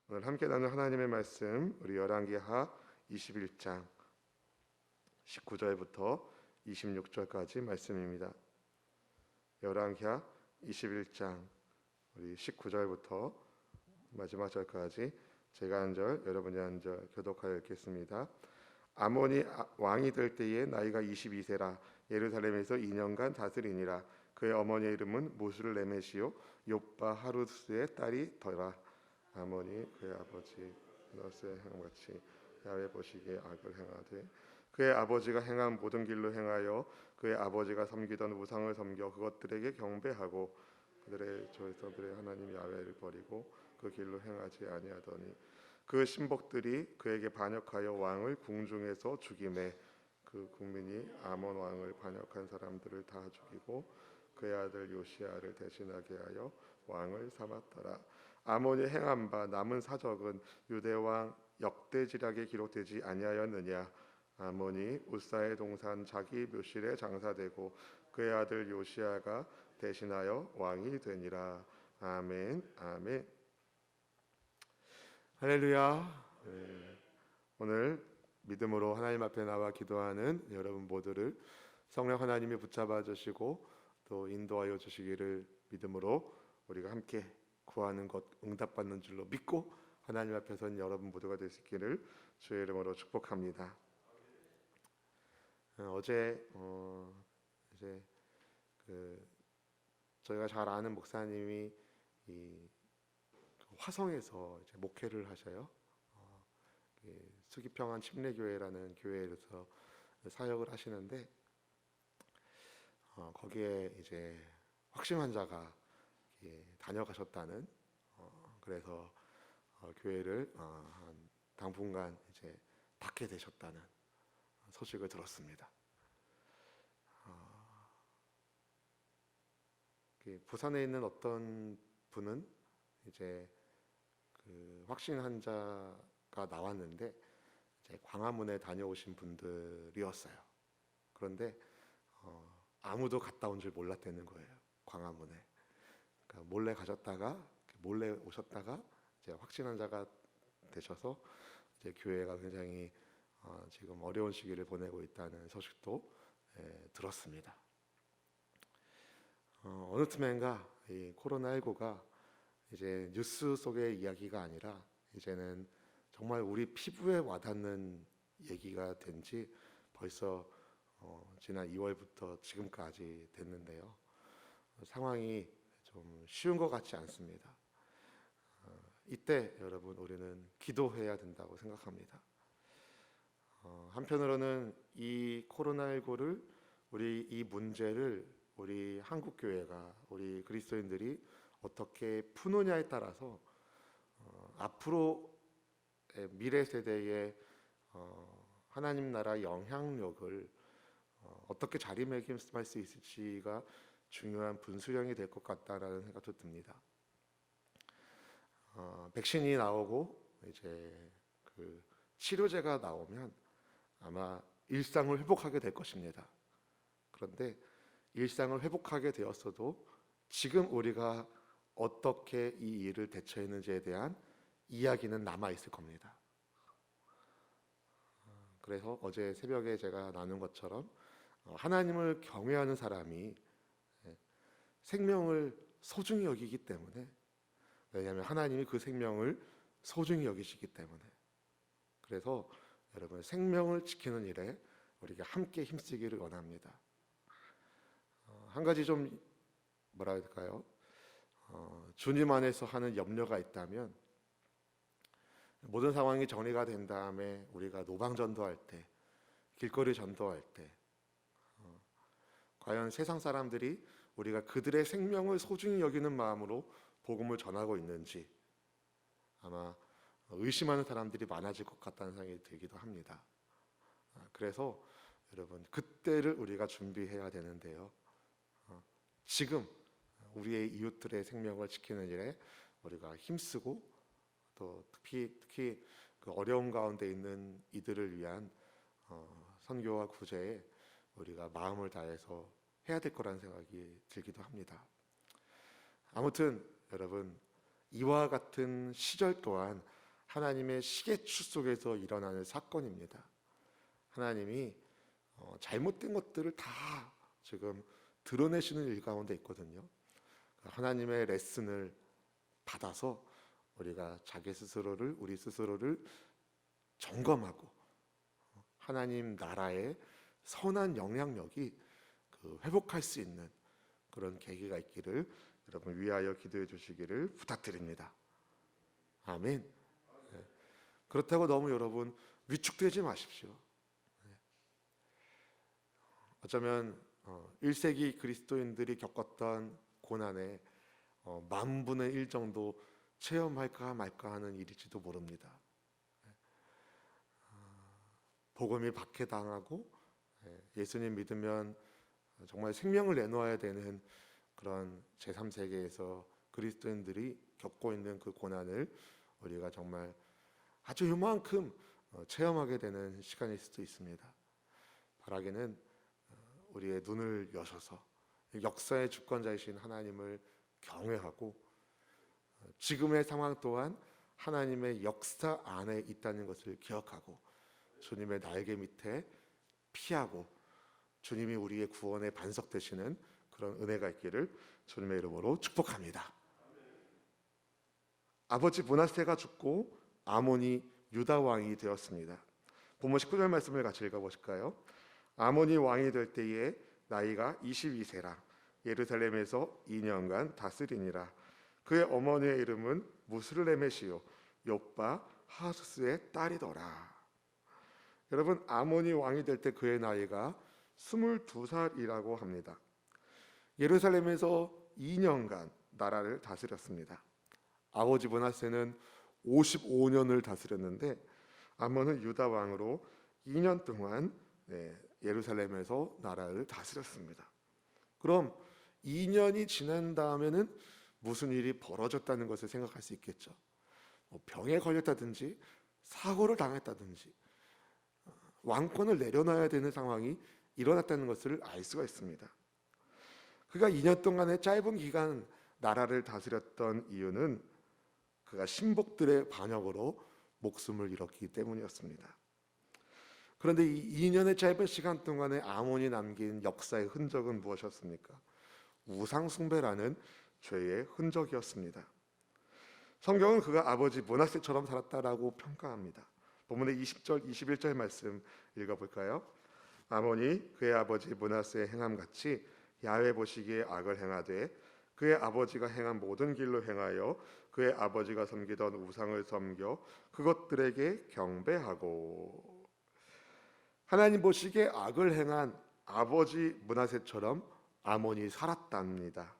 오늘 함께 나눌 하나님의 말씀, 우리 열왕기하 21장 19절부터 26절까지 말씀입니다. 열왕기하 21장 우리 19절부터 마지막 절까지 제가 한 절, 여러분이 한 절 교독하여 읽겠습니다. 아몬이 왕이 될 때에 나이가 22세라 예루살렘에서 2년간 다스리니라. 그의 어머니의 이름은 무술레메시요 욥바 하루스의 딸이 더라. 아몬이 그의 아버지 너스의 행같이 야훼 보시기에 악을 행하되 그의 아버지가 행한 모든 길로 행하여 그의 아버지가 섬기던 우상을 섬겨 그것들에게 경배하고 그들의 조상들의 하나님 야훼를 버리고 그 길로 행하지 아니하더니 그 신복들이 그에게 반역하여 왕을 궁중에서 죽이매 그 국민이 아몬 왕을 반역한 사람들을 다 죽이고 그의 아들 요시야를 대신하게 하여 왕을 삼았더라. 아몬이 행한 바 남은 사적은 유대 왕 역대지략에 기록되지 아니하였느냐. 아몬이 우사의 동산 자기 묘실에 장사되고 그의 아들 요시야가 대신하여 왕이 되니라. 아멘. 아멘. 할렐루야. 오늘 믿음으로 하나님 앞에 나와 기도하는 여러분 모두를 성령 하나님이 붙잡아 주시고 또 인도하여 주시기를 믿음으로 우리가 함께 구하는 것 응답받는 줄로 믿고 하나님 앞에 선 여러분 모두가 될 수 있기를 주의 이름으로 축복합니다. 어제 이제 저희가 잘 아는 목사님이 이 화성에서 이제 목회를 하셔요. 수기평안 침례교회라는 교회에서 사역을 하시는데 거기에 이제 확신 환자가 다녀가셨다는 그래서 교회를 한 당분간 이제 닫게 되셨다는 소식을 들었습니다. 부산에 있는 어떤 분은 이제 그 확신 환자가 나왔는데 이제 광화문에 다녀오신 분들이었어요. 그런데 아무도 갔다 온 줄 몰랐다는 거예요. 광화문에. 그러니까 몰래 가셨다가 몰래 오셨다가 이제 확신 환자가 되셔서 이제 교회가 굉장히 지금 어려운 시기를 보내고 있다는 소식도 들었습니다. 어느 틈엔가 이 코로나19가 이제 뉴스 속의 이야기가 아니라 이제는 정말 우리 피부에 와닿는 얘기가 된 지 벌써 지난 2월부터 지금까지 됐는데요. 상황이 좀 쉬운 것 같지 않습니다. 이때 여러분 우리는 기도해야 된다고 생각합니다. 한편으로는 이 코로나19를 이 문제를 우리 한국교회가 우리 그리스도인들이 어떻게 푸느냐에 따라서 앞으로 미래 세대의 하나님 나라 영향력을 어떻게 자리매김할 수 있을지가 중요한 분수령이 될 것 같다라는 생각도 듭니다. 백신이 나오고 이제 그 치료제가 나오면 아마 일상을 회복하게 될 것입니다. 그런데 일상을 회복하게 되었어도 지금 우리가 어떻게 이 일을 대처했는지에 대한 이야기는 남아 있을 겁니다. 그래서 어제 새벽에 제가 나눈 것처럼 하나님을 경외하는 사람이 생명을 소중히 여기기 때문에, 왜냐하면 하나님이 그 생명을 소중히 여기시기 때문에, 그래서 여러분 생명을 지키는 일에 우리가 함께 힘쓰기를 원합니다. 한 가지 좀 뭐라 해야 될까요? 주님 안에서 하는 염려가 있다면, 모든 상황이 정리가 된 다음에 우리가 노방 전도할 때, 길거리 전도할 때 과연 세상 사람들이 우리가 그들의 생명을 소중히 여기는 마음으로 복음을 전하고 있는지 아마 의심하는 사람들이 많아질 것 같다는 생각이 들기도 합니다. 그래서 여러분 그때를 우리가 준비해야 되는데요. 지금 우리의 이웃들의 생명을 지키는 일에 우리가 힘쓰고 또 특히 그 어려움 가운데 있는 이들을 위한 선교와 구제에 우리가 마음을 다해서 해야 될 거라는 생각이 들기도 합니다. 아무튼 여러분 이와 같은 시절 또한 하나님의 시계추 속에서 일어나는 사건입니다. 하나님이 잘못된 것들을 다 지금 드러내시는 일 가운데 있거든요. 하나님의 레슨을 받아서 우리가 우리 스스로를 점검하고 하나님 나라의 선한 영향력이 회복할 수 있는 그런 계기가 있기를 여러분 위하여 기도해 주시기를 부탁드립니다. 아멘. 네. 그렇다고 너무 여러분 위축되지 마십시오. 네. 어쩌면 1세기 그리스도인들이 겪었던 고난의 만분의 1 정도 체험할까 말까 하는 일일지도 모릅니다. 복음이 박해당하고 예수님 믿으면 정말 생명을 내놓아야 되는 그런 제3세계에서 그리스도인들이 겪고 있는 그 고난을 우리가 정말 아주 요만큼 체험하게 되는 시간일 수도 있습니다. 바라기는 우리의 눈을 여셔서 역사의 주권자이신 하나님을 경외하고 지금의 상황 또한 하나님의 역사 안에 있다는 것을 기억하고 주님의 날개 밑에 피하고 주님이 우리의 구원의 반석 되시는 그런 은혜가 있기를 주님의 이름으로 축복합니다. 아버지 므낫세가 죽고 아몬이 유다 왕이 되었습니다. 본문 19절 말씀을 같이 읽어보실까요? 아몬이 왕이 될 때에 나이가 22세라 예루살렘에서 2년간 다스리니라. 그의 어머니의 이름은 무슬레메시요 욥바 하수스의 딸이더라. 여러분, 아몬이 왕이 될 때 그의 나이가 22살이라고 합니다. 예루살렘에서 2년간 나라를 다스렸습니다. 아버지 므낫세는 55년을 다스렸는데 아몬은 유다 왕으로 2년 동안 예루살렘에서 나라를 다스렸습니다. 그럼 2년이 지난 다음에는 무슨 일이 벌어졌다는 것을 생각할 수 있겠죠. 병에 걸렸다든지 사고를 당했다든지 왕권을 내려놔야 되는 상황이 일어났다는 것을 알 수가 있습니다. 그가 2년 동안의 짧은 기간 나라를 다스렸던 이유는 그가 신복들의 반역으로 목숨을 잃었기 때문이었습니다. 그런데 이 2년의 짧은 시간 동안에 아몬이 남긴 역사의 흔적은 무엇이었습니까? 우상 숭배라는 죄의 흔적이었습니다. 성경은 그가 아버지 므낫세처럼 살았다라고 평가합니다. 본문의 20절, 21절 말씀 읽어볼까요? 아몬이 그의 아버지 므낫세의 행함같이 야훼 보시기에 악을 행하되 그의 아버지가 행한 모든 길로 행하여 그의 아버지가 섬기던 우상을 섬겨 그것들에게 경배하고. 하나님 보시기에 악을 행한 아버지 므낫세처럼 아몬이 살았답니다.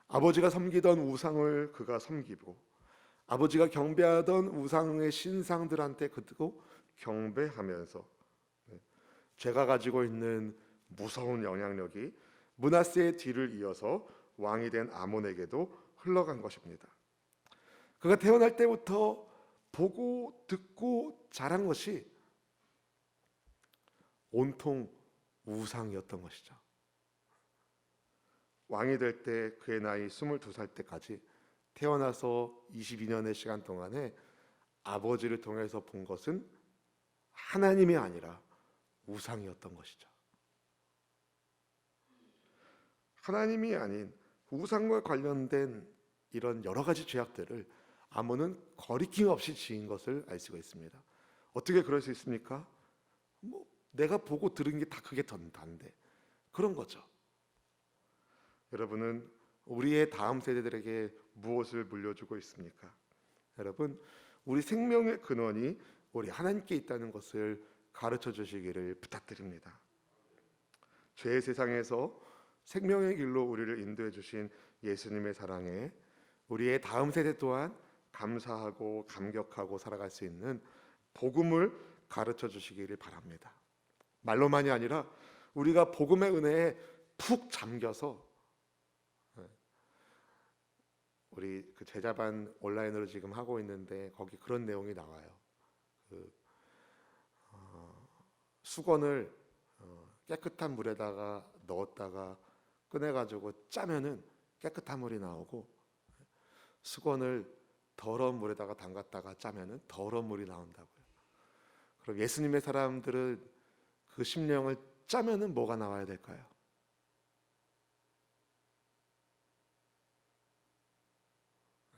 아버지가 섬기던 우상을 그가 섬기고 아버지가 경배하던 우상의 신상들한테 그도 경배하면서 죄가 가지고 있는 무서운 영향력이 므낫세의 뒤를 이어서 왕이 된 아몬에게도 흘러간 것입니다. 그가 태어날 때부터 보고 듣고 자란 것이 온통 우상이었던 것이죠. 왕이 될 때 그의 나이 22살 때까지 태어나서 22년의 시간 동안에 아버지를 통해서 본 것은 하나님이 아니라 우상이었던 것이죠. 하나님이 아닌 우상과 관련된 이런 여러 가지 죄악들을 아몬은 거리낌 없이 지은 것을 알 수가 있습니다. 어떻게 그럴 수 있습니까? 내가 보고 들은 게 다 그게 단데 그런 거죠. 여러분은 우리의 다음 세대들에게 무엇을 물려주고 있습니까? 여러분, 우리 생명의 근원이 우리 하나님께 있다는 것을 가르쳐 주시기를 부탁드립니다. 죄의 세상에서 생명의 길로 우리를 인도해 주신 예수님의 사랑에 우리의 다음 세대 또한 감사하고 감격하고 살아갈 수 있는 복음을 가르쳐 주시기를 바랍니다. 말로만이 아니라 우리가 복음의 은혜에 푹 잠겨서 우리 그 제자반 온라인으로 지금 하고 있는데 거기 그런 내용이 나와요. 수건을 깨끗한 물에다가 넣었다가 꺼내가지고 짜면은 깨끗한 물이 나오고 수건을 더러운 물에다가 담갔다가 짜면은 더러운 물이 나온다고요. 그럼 예수님의 사람들은 그 심령을 짜면은 뭐가 나와야 될까요?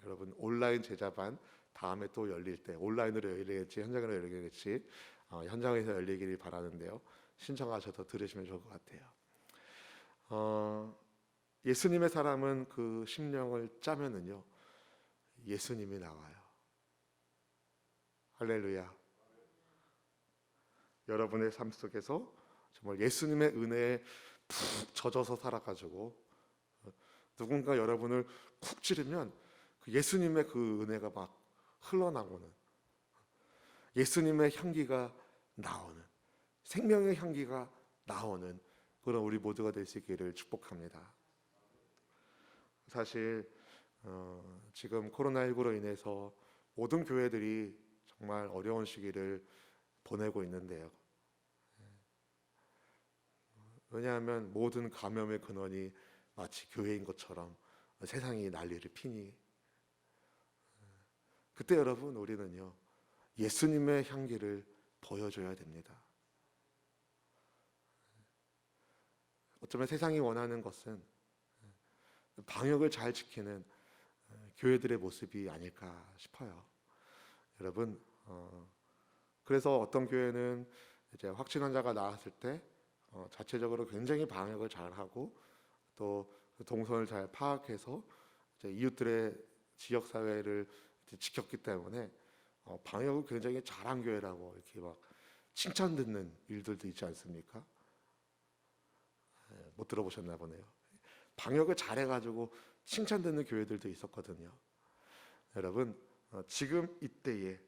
여러분, 온라인 제자반 다음에 또 열릴 때 온라인으로 열리겠지 현장으로 열리겠지 현장에서 열리기를 바라는데요. 신청하셔서 들으시면 좋을 것 같아요. 예수님의 사람은 그 심령을 짜면은요 예수님이 나와요. 할렐루야. 여러분의 삶 속에서 정말 예수님의 은혜에 푹 젖어서 살아가지고 누군가 여러분을 쿡 찌르면 그 예수님의 그 은혜가 막 흘러나오는, 예수님의 향기가 나오는, 생명의 향기가 나오는 그런 우리 모두가 될 수 있기를 축복합니다. 사실 지금 코로나19로 인해서 모든 교회들이 정말 어려운 시기를 보내고 있는데요. 왜냐하면 모든 감염의 근원이 마치 교회인 것처럼 세상이 난리를 피니, 그때 여러분 우리는요 예수님의 향기를 보여줘야 됩니다. 어쩌면 세상이 원하는 것은 방역을 잘 지키는 교회들의 모습이 아닐까 싶어요. 여러분, 그래서 어떤 교회는 이제 확진 환자가 나왔을 때 자체적으로 굉장히 방역을 잘하고 또 동선을 잘 파악해서 이제 이웃들의 지역 사회를 지켰기 때문에 방역을 굉장히 잘한 교회라고 이렇게 막 칭찬 듣는 일들도 있지 않습니까? 못 들어보셨나 보네요. 방역을 잘해가지고 칭찬 듣는 교회들도 있었거든요. 여러분, 지금 이때에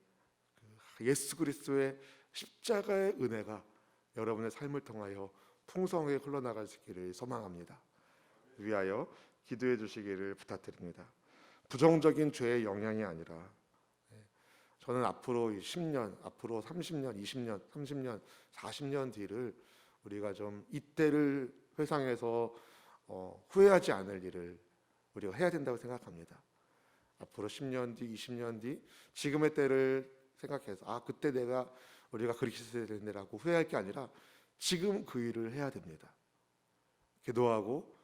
예수 그리스도의 십자가의 은혜가 여러분의 삶을 통하여 풍성하게 흘러나갈 수 있기를 소망합니다. 위하여 기도해 주시기를 부탁드립니다. 부정적인 죄의 영향이 아니라 저는 앞으로 10년, 앞으로 30년, 20년, 30년, 40년 뒤를 우리가 좀 이때를 회상해서 후회하지 않을 일을 우리가 해야 된다고 생각합니다. 앞으로 10년 뒤, 20년 뒤 지금의 때를 생각해서 그때 우리가 그렇게 했어야 되는데라고 후회할 게 아니라 지금 그 일을 해야 됩니다. 기도하고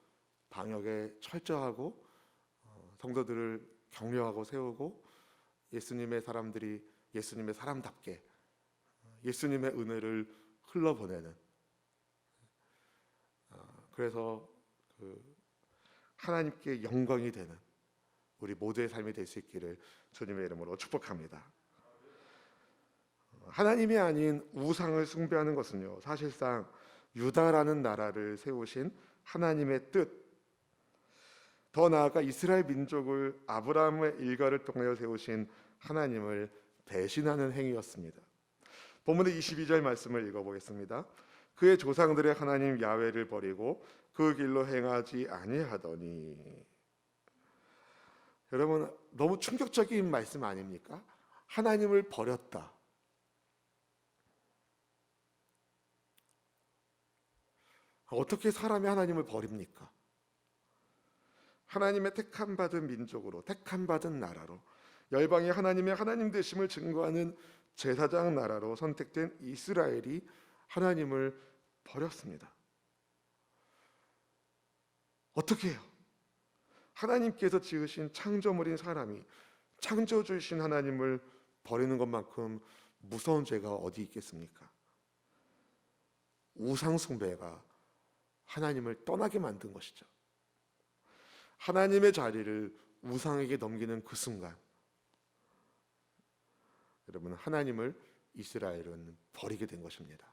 방역에 철저하고 성도들을 격려하고 세우고 예수님의 사람들이 예수님의 사람답게 예수님의 은혜를 흘러보내는, 그래서 하나님께 영광이 되는 우리 모두의 삶이 될 수 있기를 주님의 이름으로 축복합니다. 하나님이 아닌 우상을 숭배하는 것은요 사실상 유다라는 나라를 세우신 하나님의 뜻, 더 나아가 이스라엘 민족을 아브라함의 일가를 통하여 세우신 하나님을 배신하는 행위였습니다. 본문의 22절 말씀을 읽어보겠습니다. 그의 조상들의 하나님 야훼를 버리고 그 길로 행하지 아니하더니. 여러분, 너무 충격적인 말씀 아닙니까? 하나님을 버렸다. 어떻게 사람이 하나님을 버립니까? 하나님의 택함받은 민족으로, 택함받은 나라로, 열방이 하나님의 하나님 되심을 증거하는 제사장 나라로 선택된 이스라엘이 하나님을 버렸습니다. 어떻게 해요? 하나님께서 지으신 창조물인 사람이 창조주이신 하나님을 버리는 것만큼 무서운 죄가 어디 있겠습니까? 우상 숭배가 하나님을 떠나게 만든 것이죠. 하나님의 자리를 우상에게 넘기는 그 순간 여러분, 하나님을 이스라엘은 버리게 된 것입니다.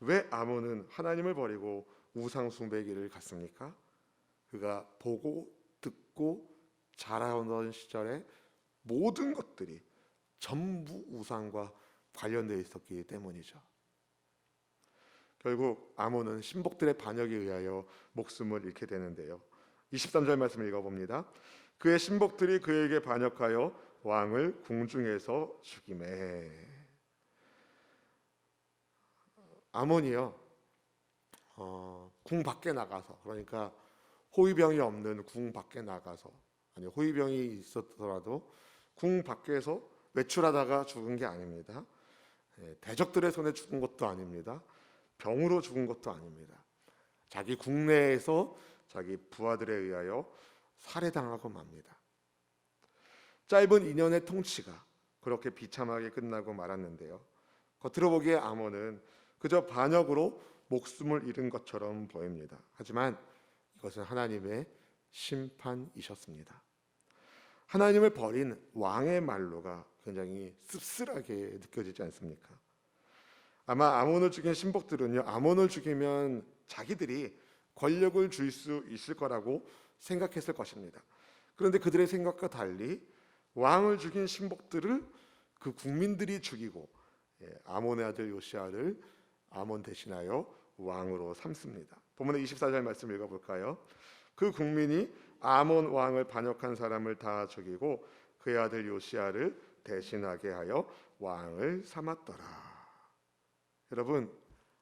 왜 아몬은 하나님을 버리고 우상 숭배의 길을 갔습니까? 그가 보고 듣고 자라오던 시절에 모든 것들이 전부 우상과 관련되어 있었기 때문이죠. 결국 아몬은 신복들의 반역에 의하여 목숨을 잃게 되는데요. 23절 말씀을 읽어봅니다. 그의 신복들이 그에게 반역하여 왕을 궁중에서 죽이매. 아몬이요 궁 밖에 나가서, 그러니까 호위병이 없는 궁 밖에 나가서, 아니 호위병이 있었더라도 궁 밖에서 외출하다가 죽은 게 아닙니다. 대적들의 손에 죽은 것도 아닙니다. 병으로 죽은 것도 아닙니다. 자기 국내에서 자기 부하들에 의하여 살해당하고 맙니다. 짧은 2년의 통치가 그렇게 비참하게 끝나고 말았는데요. 겉으로 보기에 아몬은 그저 반역으로 목숨을 잃은 것처럼 보입니다. 하지만 이것은 하나님의 심판이셨습니다. 하나님을 버린 왕의 말로가 굉장히 씁쓸하게 느껴지지 않습니까? 아마 아몬을 죽인 신복들은요, 아몬을 죽이면 자기들이 권력을 줄 수 있을 거라고 생각했을 것입니다. 그런데 그들의 생각과 달리 왕을 죽인 신복들을 그 국민들이 죽이고 아몬의 아들 요시아를 아몬 대신하여 왕으로 삼습니다. 본문의 24절 말씀 읽어볼까요? 그 국민이 아몬 왕을 반역한 사람을 다 죽이고 그의 아들 요시아를 대신하게 하여 왕을 삼았더라. 여러분,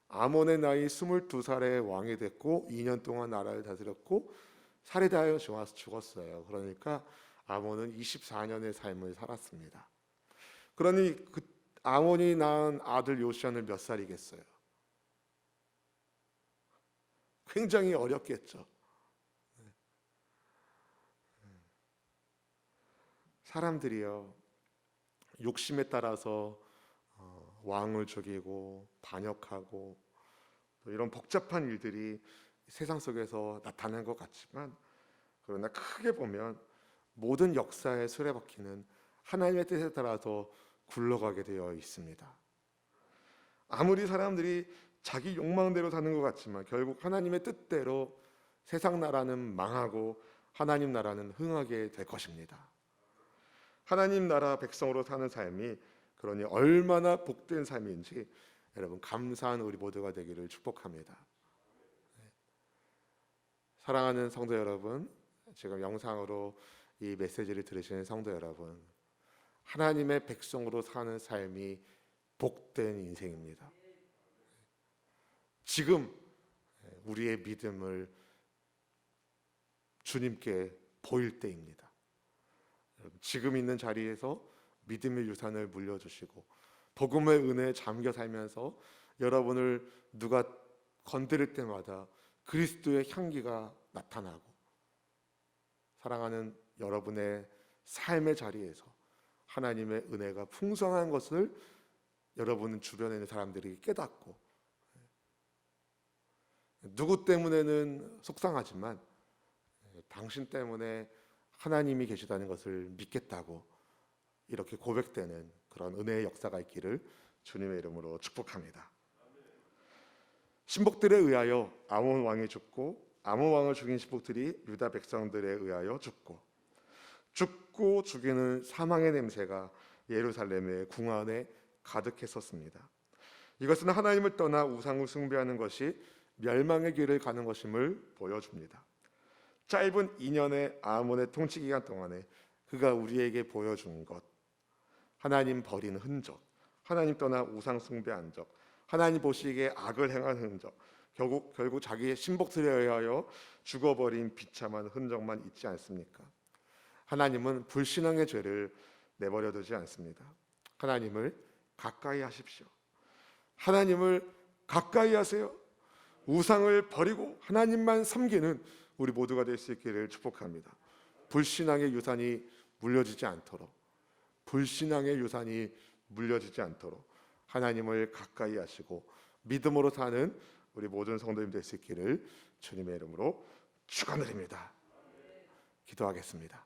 아몬의 나이 22살에 왕이 됐고 2년 동안 나라를 다스렸고 살해당하여 죽었어요. 그러니까 아몬은 24년의 삶을 살았습니다. 그러니 그 아몬이 낳은 아들 요시아는 몇 살이겠어요? 굉장히 어렸겠죠. 사람들이요, 욕심에 따라서 왕을 죽이고 반역하고 또 이런 복잡한 일들이 세상 속에서 나타나는 것 같지만, 그러나 크게 보면 모든 역사의 수레바퀴는 하나님의 뜻에 따라서 굴러가게 되어 있습니다. 아무리 사람들이 자기 욕망대로 사는 것 같지만 결국 하나님의 뜻대로 세상 나라는 망하고 하나님 나라는 흥하게 될 것입니다. 하나님 나라 백성으로 사는 삶이 그러니 얼마나 복된 삶인지 여러분 감사한 우리 모두가 되기를 축복합니다. 사랑하는 성도 여러분, 지금 영상으로 이 메시지를 들으시는 성도 여러분, 하나님의 백성으로 사는 삶이 복된 인생입니다. 지금 우리의 믿음을 주님께 보일 때입니다. 지금 있는 자리에서 믿음의 유산을 물려주시고 복음의 은혜에 잠겨 살면서 여러분을 누가 건드릴 때마다 그리스도의 향기가 나타나고 사랑하는 여러분의 삶의 자리에서 하나님의 은혜가 풍성한 것을 여러분 주변에 있는 사람들이 깨닫고 누구 때문에는 속상하지만 당신 때문에 하나님이 계시다는 것을 믿겠다고 이렇게 고백되는 그런 은혜의 역사가 있기를 주님의 이름으로 축복합니다. 신복들에 의하여 아몬 왕이 죽고 아몬 왕을 죽인 신복들이 유다 백성들에 의하여 죽고 죽이는 사망의 냄새가 예루살렘의 궁 안에 가득했었습니다. 이것은 하나님을 떠나 우상을 숭배하는 것이 멸망의 길을 가는 것임을 보여줍니다. 짧은 2년의 아몬의 통치 기간 동안에 그가 우리에게 보여준 것, 하나님 버린 흔적, 하나님 떠나 우상 숭배한 적, 하나님 보시기에 악을 행한 흔적, 결국 자기의 신복들에 의하여 죽어버린 비참한 흔적만 있지 않습니까? 하나님은 불신앙의 죄를 내버려 두지 않습니다. 하나님을 가까이 하십시오. 하나님을 가까이 하세요. 우상을 버리고 하나님만 섬기는 우리 모두가 될 수 있기를 축복합니다. 불신앙의 유산이 물려지지 않도록, 불신앙의 유산이 물려지지 않도록 하나님을 가까이 하시고 믿음으로 사는 우리 모든 성도님 될 수 있기를 주님의 이름으로 축원드립니다. 기도하겠습니다.